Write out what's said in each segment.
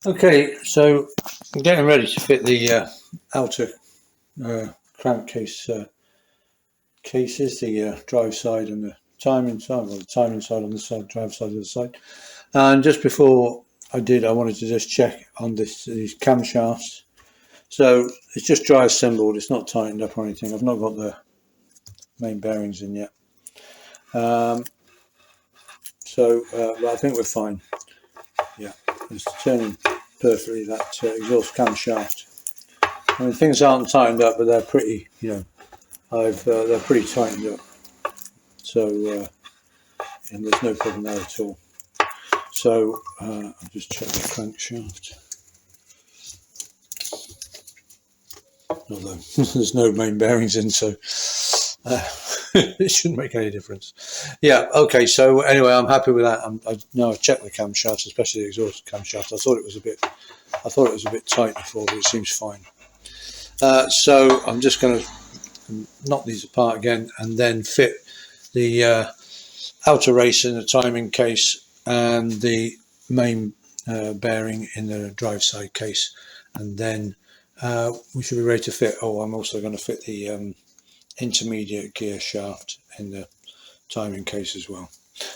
Okay, so I'm getting ready to fit the outer crankcase cases, the drive side and the timing side, well, the timing side on this side, drive side on the other side. And just before I did, I wanted to just check on these camshafts. So it's just dry assembled, it's not tightened up or anything. I've not got the main bearings in yet. But I think we're fine. Yeah, it's turning perfectly, that exhaust camshaft. I mean, things aren't tightened up, but they're pretty, they're pretty tightened up. So, and there's no problem there at all. So, I'll just check the crankshaft. Although there's no main bearings in, so it shouldn't make any difference. Yeah, okay. So anyway, I'm happy with that. Now I've checked the camshafts, especially the exhaust camshaft. I thought it was a bit tight before, but it seems fine. So I'm just going to knock these apart again and then fit the outer race in the timing case and the main bearing in the drive side case, and then we should be ready to fit. Oh, I'm also going to fit the intermediate gear shaft in the timing case as well.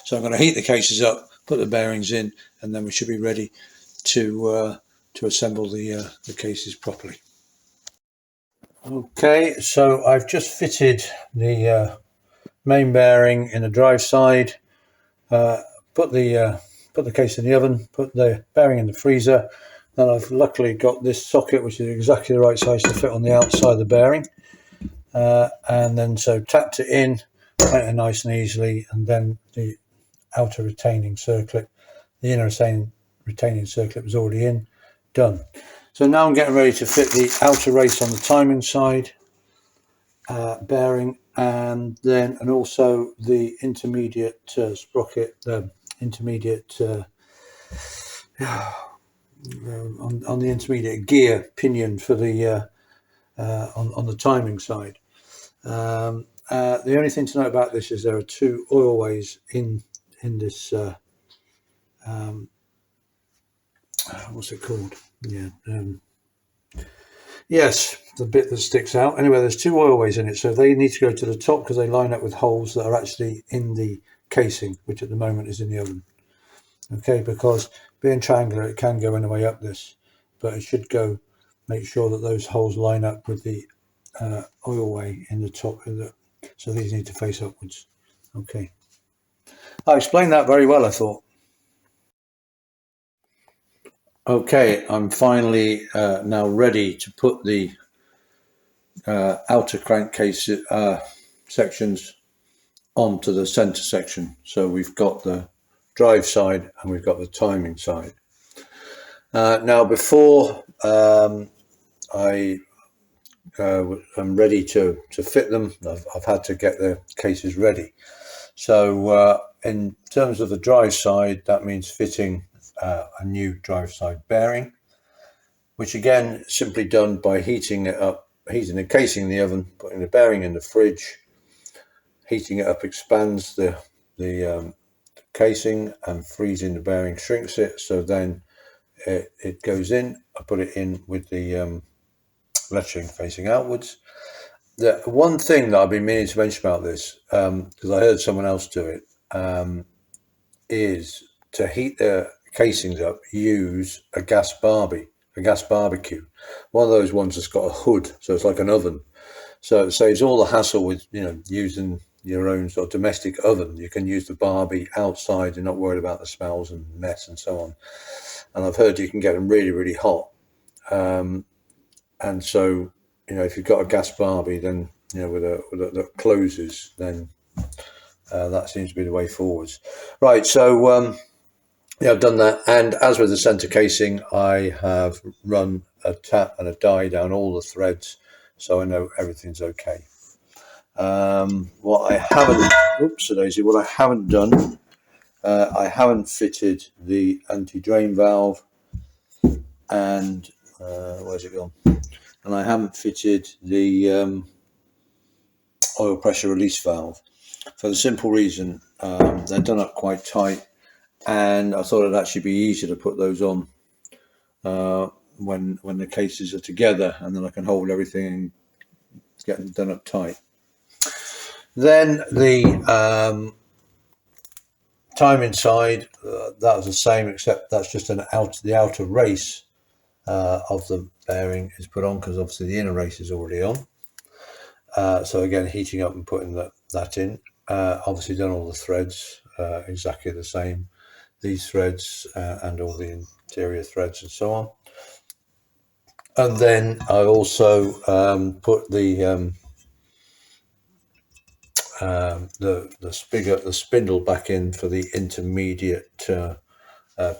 So I'm going to heat the cases up, put the bearings in, and then we should be ready to assemble the cases properly. Okay, so I've just fitted the main bearing in the drive side, put the case in the oven, put the bearing in the freezer. Then I've luckily got this socket, which is exactly the right size to fit on the outside of the bearing. And then so tapped it in, went in nice and easily, and then the outer retaining circlip, the inner retaining circlip was already in, done. So now I'm getting ready to fit the outer race on the timing side bearing, and also the intermediate sprocket, the intermediate on the intermediate gear pinion for the on the timing side. The only thing to note about this is there are two oilways in this. What's it called? Yeah. Yes, the bit that sticks out. Anyway, there's two oilways in it, so they need to go to the top because they line up with holes that are actually in the casing, which at the moment is in the oven. Okay, because being triangular, it can go any way up this, but it should go. Make sure that those holes line up with the oilway in the top, so these need to face upwards. Okay, I explained that very well, I thought. Okay, I'm finally now ready to put the outer crankcase sections onto the center section. So we've got the drive side and we've got the timing side. Now before I am ready to fit them, I've had to get the cases ready. So in terms of the drive side, that means fitting a new drive side bearing, which again simply done by heating it up, heating the casing in the oven, putting the bearing in the fridge. Heating it up expands the casing, and freezing the bearing shrinks it, so then it goes in. I put it in with the lettering facing outwards. The one thing that I've been meaning to mention about this, because I heard someone else do it, is to heat the casings up, use a gas barbecue, one of those ones that's got a hood, so it's like an oven. So it saves all the hassle with using your own sort of domestic oven. You can use the Barbie outside. You're not worried about the smells and mess and so on. And I've heard you can get them really, really hot. And so if you've got a gas Barbie, then that closes, then that seems to be the way forwards. Right. So yeah, I've done that, and as with the center casing, I have run a tap and a die down all the threads, so I know everything's okay. What I haven't done, I haven't fitted the anti-drain valve, and where's it gone? And I haven't fitted the oil pressure release valve, for the simple reason they're done up quite tight, and I thought it'd actually be easier to put those on when the cases are together, and then I can hold everything and get them done up tight. Then the timing side, that was the same, except that's just the outer race of the bearing is put on, because obviously the inner race is already on. So again, heating up and putting that in. Obviously done all the threads exactly the same, these threads and all the interior threads and so on. And then I also put the spigot, the spindle back in for the intermediate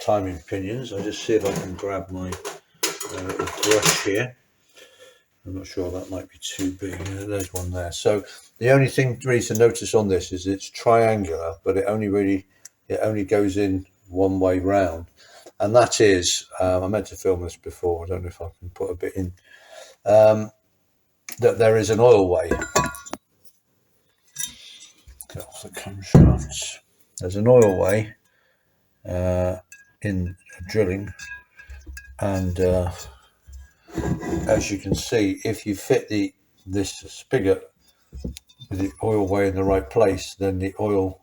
timing pinions. I'll just see if I can grab my brush here. I'm not sure, that might be too big. There's one there. So the only thing really to notice on this is it's triangular, but it only goes in one way round, and that is I meant to film this before. I don't know if I can put a bit in. That there is an oil way. Get off the camshafts. There's an oil way in drilling, and as you can see, if you fit this spigot with the oil way in the right place, then the oil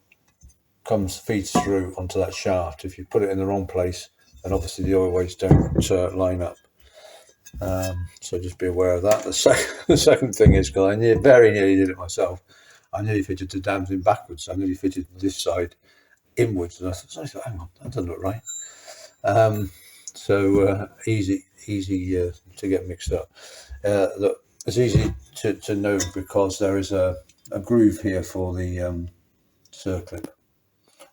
feeds through onto that shaft. If you put it in the wrong place, then obviously the oil ways don't line up. So just be aware of that. The second thing is, because I very nearly did it myself, I nearly fitted the dams in backwards. I nearly fitted this side inwards, and I thought, hang on, that doesn't look right. So easy to get mixed up. It's easy to know because there is a groove here for the circlip,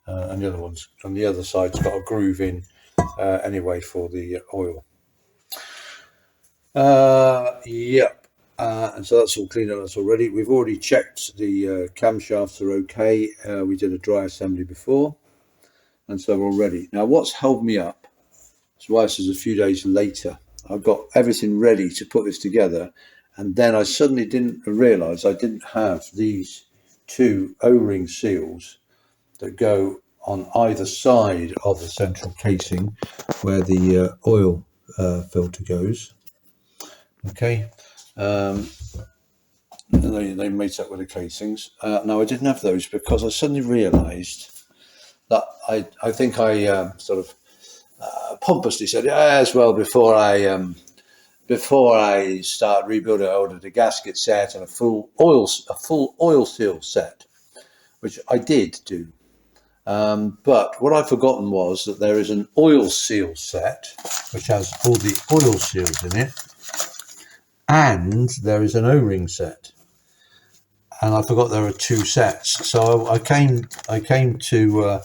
and the other ones on the other side's got a groove in anyway for the oil. Yep. And so that's all cleaned up. That's all ready. We've already checked the camshafts are okay. We did a dry assembly before, and so we're all ready. Now, what's held me up? That's why this is a few days later. I've got everything ready to put this together, and then I suddenly didn't realise I didn't have these two O-ring seals that go on either side of the central casing where the oil filter goes. Okay, they mate up with the casings. Now I didn't have those because I suddenly realised that I think I sort of pompously said, as well, before I start rebuilding, I ordered a gasket set and a full oil seal set, which I did do. But what I've forgotten was that there is an oil seal set which has all the oil seals in it, and there is an O-ring set, and I forgot there are two sets. So I came to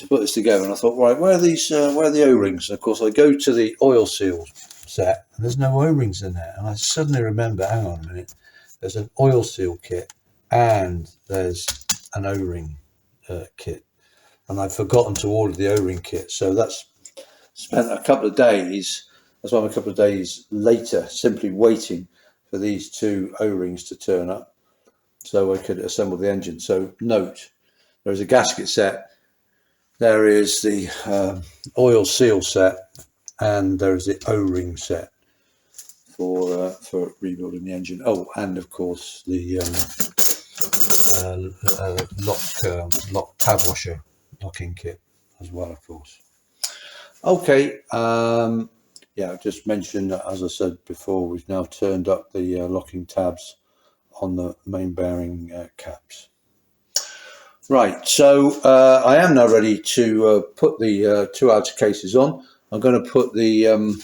put this together, and I thought, right, where are the O-rings? And of course I go to the oil seal set and there's no O-rings in there, and I suddenly remember, hang on a minute, there's an oil seal kit and there's an O-ring kit, and I'd forgotten to order the O-ring kit. So that's spent a couple of days. That's why I'm a couple of days later, simply waiting for these two O-rings to turn up so I could assemble the engine. So note, there is a gasket set, there is the oil seal set, and there is the O-ring set for rebuilding the engine. Oh, and of course the lock tab washer locking kit as well, of course. Okay. Yeah, I've just mentioned that, as I said before, we've now turned up the locking tabs on the main bearing caps. Right, so I am now ready to put the two outer cases on. I'm going to put the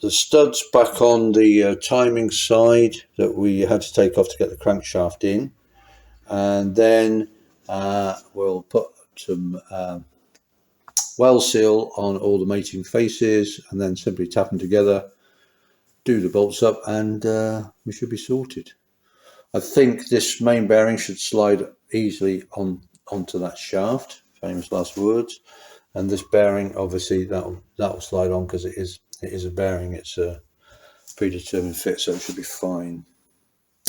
studs back on the timing side that we had to take off to get the crankshaft in, and then we'll put some well seal on all the mating faces, and then simply tap them together, do the bolts up, and we should be sorted. I think this main bearing should slide easily onto that shaft, famous last words, and this bearing, obviously that'll slide on because it is a bearing, it's a predetermined fit, so it should be fine.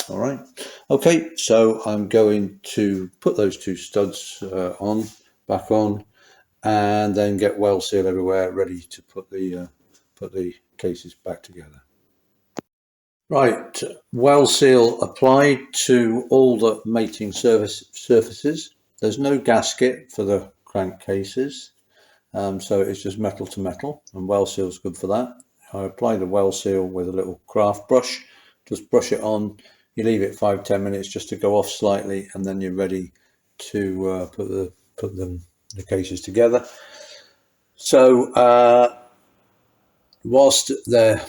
All right, okay, so I'm going to put those two studs back on, and then get well seal everywhere, ready to put the put the cases back together. Right, well seal applied to all the mating surfaces. There's no gasket for the crankcases, so it's just metal to metal, and well seal is good for that. I apply the well seal with a little craft brush, just brush it on. You leave it 5-10 minutes just to go off slightly, and then you're ready to put the cases together. So whilst they're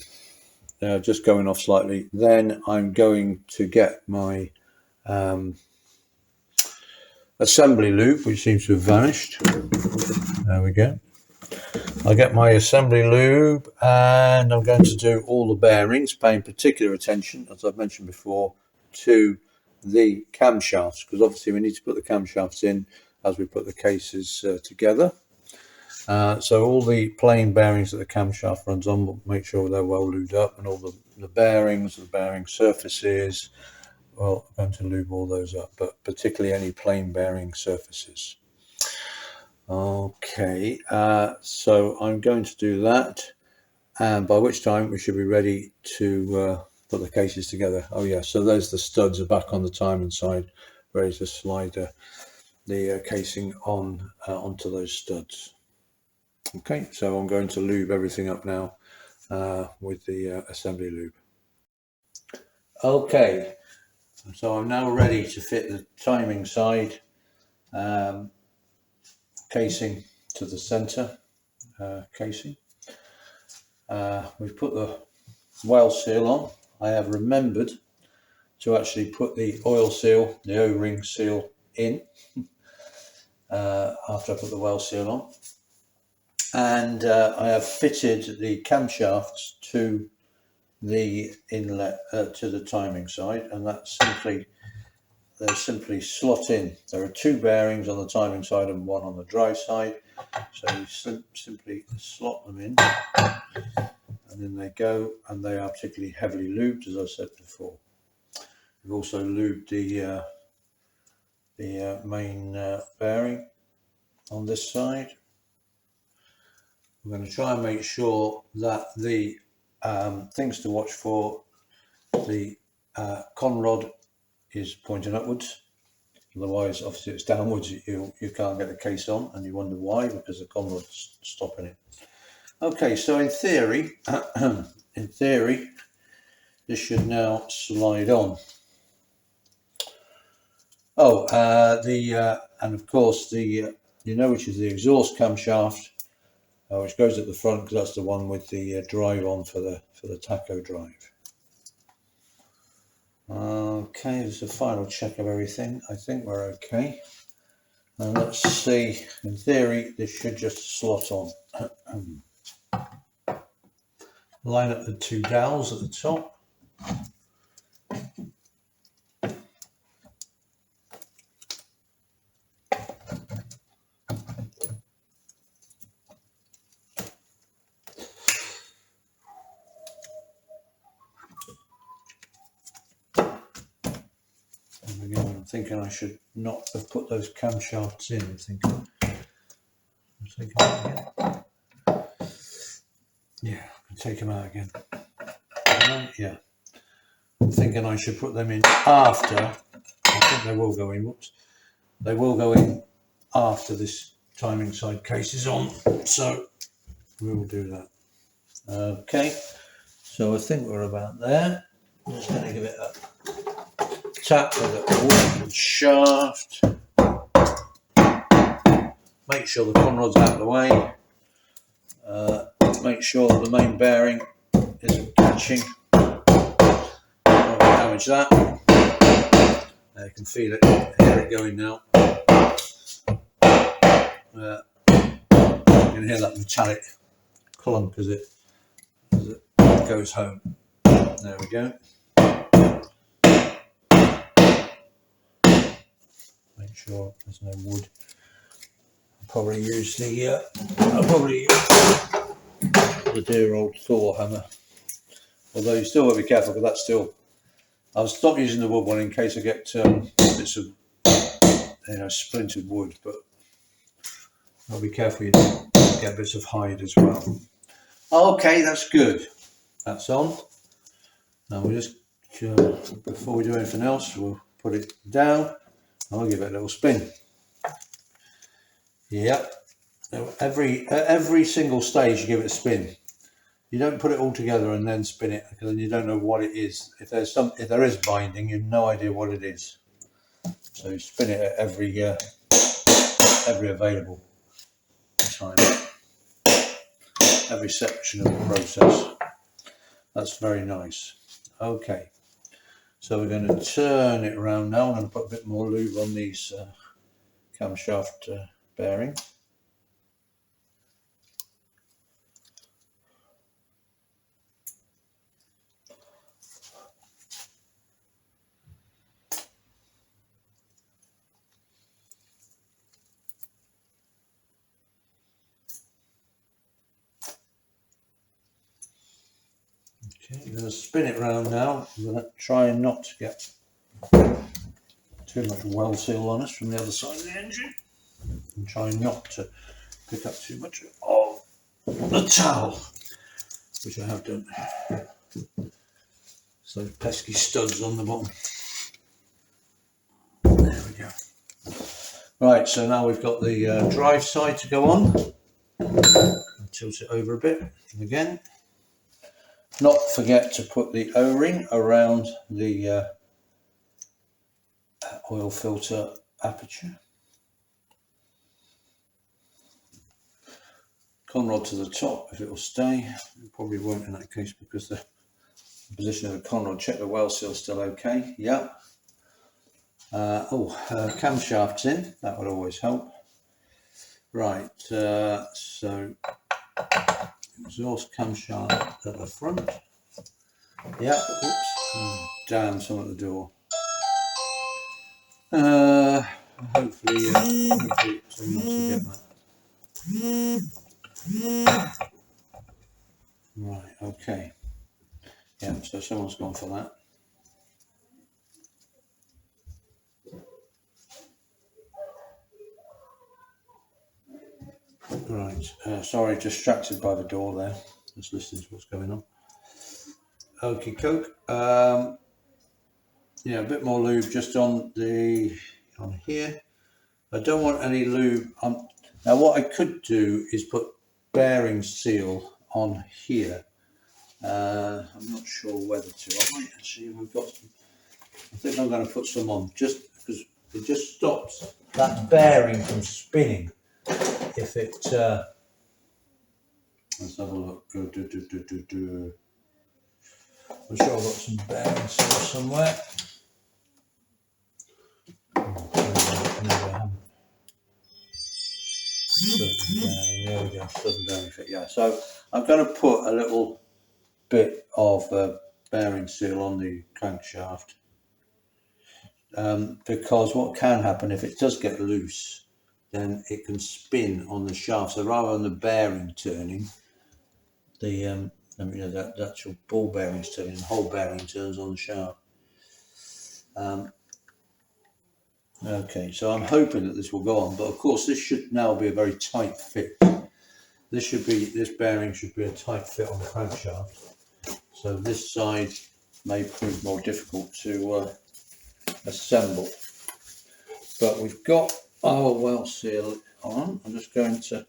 just going off slightly, then I'm going to get my assembly loop, which seems to have vanished. There we go. I'll get my assembly lube, and I'm going to do all the bearings, paying particular attention, as I've mentioned before, to the camshafts, because obviously we need to put the camshafts in as we put the cases together. So all the plain bearings that the camshaft runs on, we'll make sure they're well lubed up, and all the bearings, the bearing surfaces, well, I'm going to lube all those up, but particularly any plain bearing surfaces. Okay, so I'm going to do that, and by which time we should be ready to put the cases together. Oh yeah, so there's the studs are back on the timing side, ready to slide the casing on onto those studs. Okay, so I'm going to lube everything up now with the assembly lube. Okay, so I'm now ready to fit the timing side casing to the center casing. We've put the well seal on. I have remembered to actually put the oil seal, the O-ring seal in after I put the well seal on. And I have fitted the camshafts to the inlet, to the timing side, and that's they simply slot in. There are 2 bearings on the timing side and 1 on the drive side, so you simply slot them in, and then they go, and they are particularly heavily lubed, as I said before. We've also lubed the main bearing on this side. I'm going to try and make sure that the things to watch for, the con rod is pointing upwards, otherwise obviously it's downwards, you can't get the case on, and you wonder why, because the con rod's stopping it. Okay, so in theory this should now slide on. And of course the which is the exhaust camshaft, which goes at the front, because that's the one with the drive on for the tacho drive. Okay, there's a final check of everything. I think we're okay. And let's see, in theory this should just slot on. Line up the 2 dowels at the top. I'm thinking I should not have put those camshafts in. I'm thinking again. Yeah, I can take them out again. Yeah, I'm thinking I should put them in after. I think they will go in. Whoops, they will go in after this timing side case is on. So we will do that. Okay, so I think we're about there. I'm just going to give it a tap with a wooden shaft. Make sure the conrod's out of the way. Make sure the main bearing isn't catching. Don't damage that. You can feel it, hear it going now. You can hear that metallic clunk as it goes home. There we go. Make sure there's no wood. I'll probably use the dear old Thor hammer. Although you still got to be careful, because that's still. I'll stop using the wood one in case I get bits of splintered wood, but I'll be careful you don't get bits of hide as well. Okay, that's good. That's on. Now we'll just, before we do anything else, we'll put it down and we'll give it a little spin. Yep. At every single stage you give it a spin. You don't put it all together and then spin it, because then you don't know what it is. If there is binding, you've no idea what it is. So you spin it at every available time, every section of the process. That's very nice. Okay, so we're going to turn it around now. I'm going to put a bit more lube on these camshaft bearing. Okay, I'm going to spin it round now. I'm going to try not to get too much well seal on us from the other side of the engine, and try not to pick up too much of the towel, which I have done. So pesky studs on the bottom. There we go. Right, so now we've got the drive side to go on. I'll tilt it over a bit, and again, not forget to put the O-ring around the oil filter aperture. Conrod to the top if it will stay. It probably won't in that case, because the position of the conrod. Check the well seal still okay. Yeah. Camshafts in, that would always help. Right, so exhaust camshaft at the front. Yeah, oops, oh, damn, some at the door. Hopefully someone wants to get that. Right, okay. Yeah, so someone's gone for that. Right, sorry, distracted by the door there. Just listening to what's going on. Okie coke. Yeah, a bit more lube just on here. I don't want any lube on. Now what I could do is put bearing seal on here. I'm not sure whether to. I might actually, we've got some. I think I'm going to put some on, just because it just stops that bearing from spinning. If it, let's have a look. I'm sure I've got some bearing seal somewhere. There we go. Doesn't bearing fit. Yeah. So I'm going to put a little bit of bearing seal on the crankshaft, because what can happen if it does get loose, then it can spin on the shaft. So rather than the bearing turning, the the actual ball bearings turning, the whole bearing turns on the shaft. Okay, so I'm hoping that this will go on, but of course this should now be a very tight fit. This bearing should be a tight fit on the crankshaft. So this side may prove more difficult to assemble. But we've got our well seal on. I'm just going to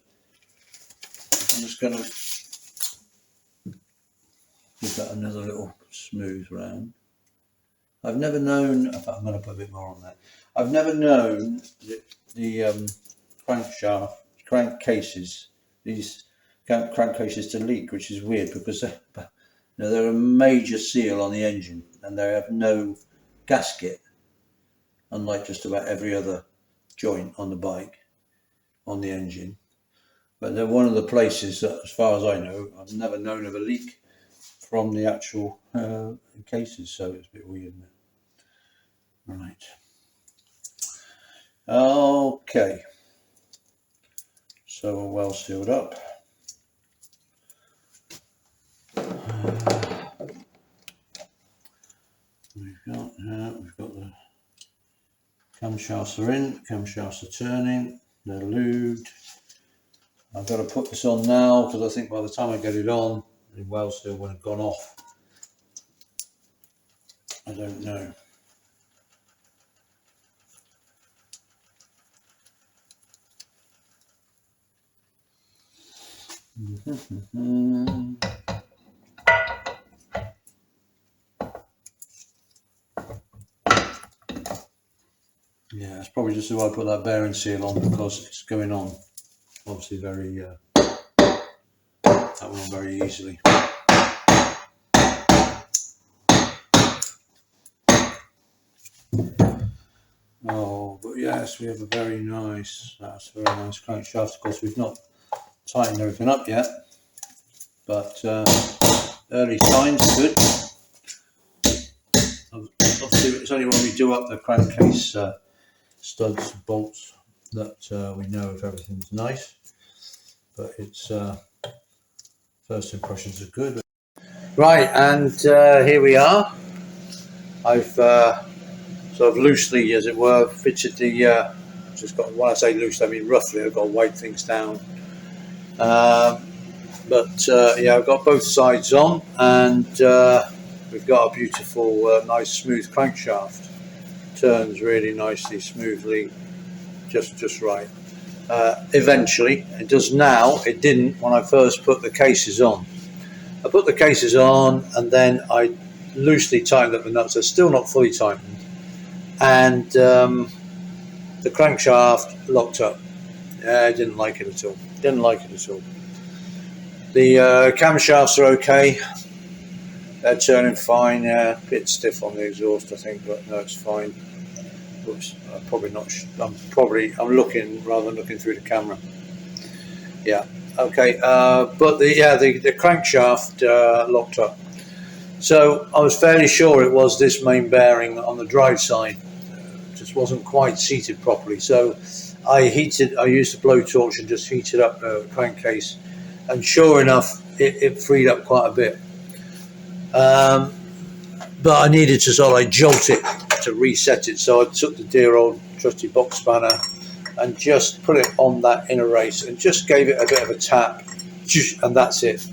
give that another little smooth round. I've never known, in fact, I'm going to put a bit more on that. I've never known the crankcases, these crankcases to leak, which is weird, because they're a major seal on the engine and they have no gasket, unlike just about every other joint on the bike, on the engine. But they're one of the places that, as far as I know, I've never known of a leak from the actual cases, so it's a bit weird, isn't it? Right. Okay. So we're well sealed up. We've got the camshafts are in, camshafts are turning, they're lubed. I've got to put this on now because I think by the time I get it on, the well seal would have gone off. I don't know. Yeah, it's probably just why I put that bearing seal on, because it's going on obviously very that went on very easily. Oh, but yes, we have a very nice, that's a very nice crankshaft. Of course, we've not tightened everything up yet, but early signs are good. Obviously, it's only when we do up the crankcase studs and bolts that we know if everything's nice, but it's first impressions are good. Right, and here we are. I've sort of loosely, as it were, fitted the just got, when I say loose, I mean roughly, I've got to wipe things down, but yeah, I've got both sides on, and we've got a beautiful nice smooth crankshaft. Turns really nicely, smoothly, just right. Eventually, it does now. It didn't when I first put the cases on. I put the cases on and then I loosely tightened up the nuts. They're still not fully tightened, and the crankshaft locked up. I didn't like it at all. Didn't like it at all. The camshafts are okay. They're turning fine. Yeah, a bit stiff on the exhaust, I think, but no, it's fine. Oops, I'm probably not. I'm looking rather than looking through the camera. Yeah. Okay. But the crankshaft locked up. So I was fairly sure it was this main bearing on the drive side. Just wasn't quite seated properly. So I used a blowtorch and just heated up the crankcase, and sure enough, it freed up quite a bit. But I needed to sort of like jolt it to reset it, so I took the dear old trusty box spanner and just put it on that inner race and just gave it a bit of a tap, and that's it.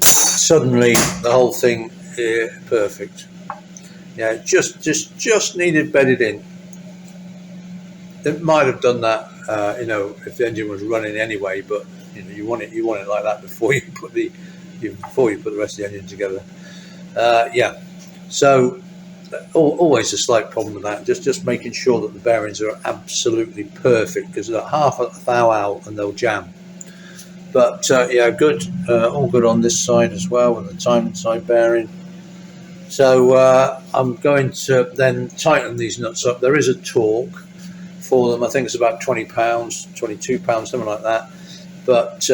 Suddenly the whole thing perfect. Yeah, just needed bedded in. It might have done that, if the engine was running anyway, but you want it like that before you put the rest of the engine together. Yeah, so always a slight problem with that. Just making sure that the bearings are absolutely perfect, because they're half a thou out and they'll jam. But yeah, good, all good on this side as well with the timing side bearing. So I'm going to then tighten these nuts up. There is a torque for them. I think it's about £20, £22, something like that. But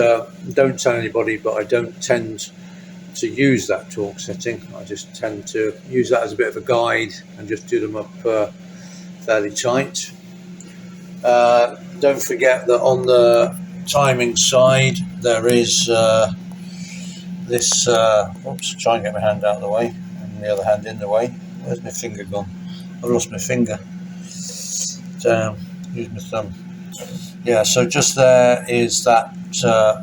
don't tell anybody, but I don't tend to use that torque setting. I just tend to use that as a bit of a guide and just do them up fairly tight. Don't forget that on the timing side there is this oops, try and get my hand out of the way and the other hand in the way. Where's my finger gone? I've lost my finger. Use my thumb. Yeah, so just there is that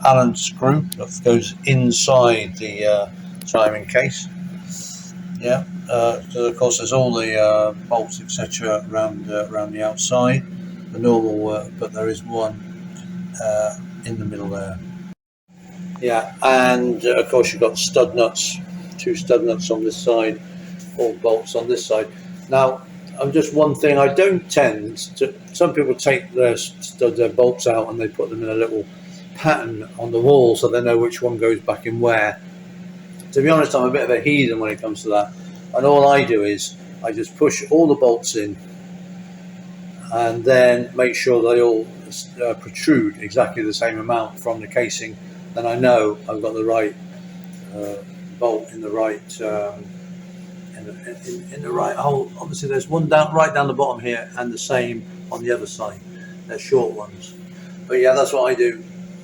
Allen screw that goes inside the timing case. Yeah, so of course there's all the bolts etc. around the outside, the normal, but there is one in the middle there. Yeah, and of course you've got stud nuts, 2 stud nuts on this side, all bolts on this side. Now, just one thing, I don't tend to. Some people take their bolts out and they put them in a little pattern on the wall so they know which one goes back in where. To be honest, I'm a bit of a heathen when it comes to that, and all I do is I just push all the bolts in and then make sure they all protrude exactly the same amount from the casing. Then I know I've got the right bolt in the right in the right hole. Obviously there's one right down the bottom here and the same on the other side. They're short ones, but yeah, that's what I do.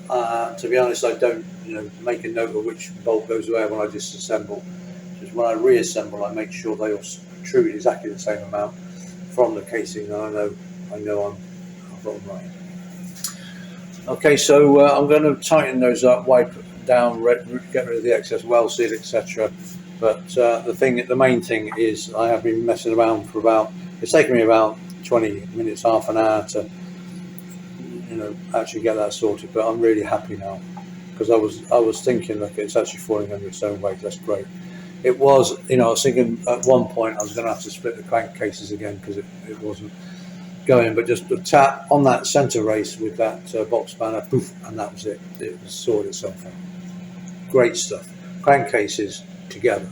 To be honest, I don't make a note of which bolt goes where when I disassemble. Just when I reassemble, I make sure they all protrude exactly the same amount from the casing, and I know I've got them right. Okay, so I'm going to tighten those up, wipe down, get rid of the excess well seal, etc. But the main thing is I have been messing around for about. It's taken me about 20 minutes, half an hour to, actually get that sorted. But I'm really happy now because I was thinking, look, it's actually falling under its own weight. That's great. It was, I was thinking at one point I was going to have to split the crankcases again because it wasn't going, but just a tap on that center race with that box spanner, poof, and that was it. It sorted itself out. Great stuff. Crankcases together.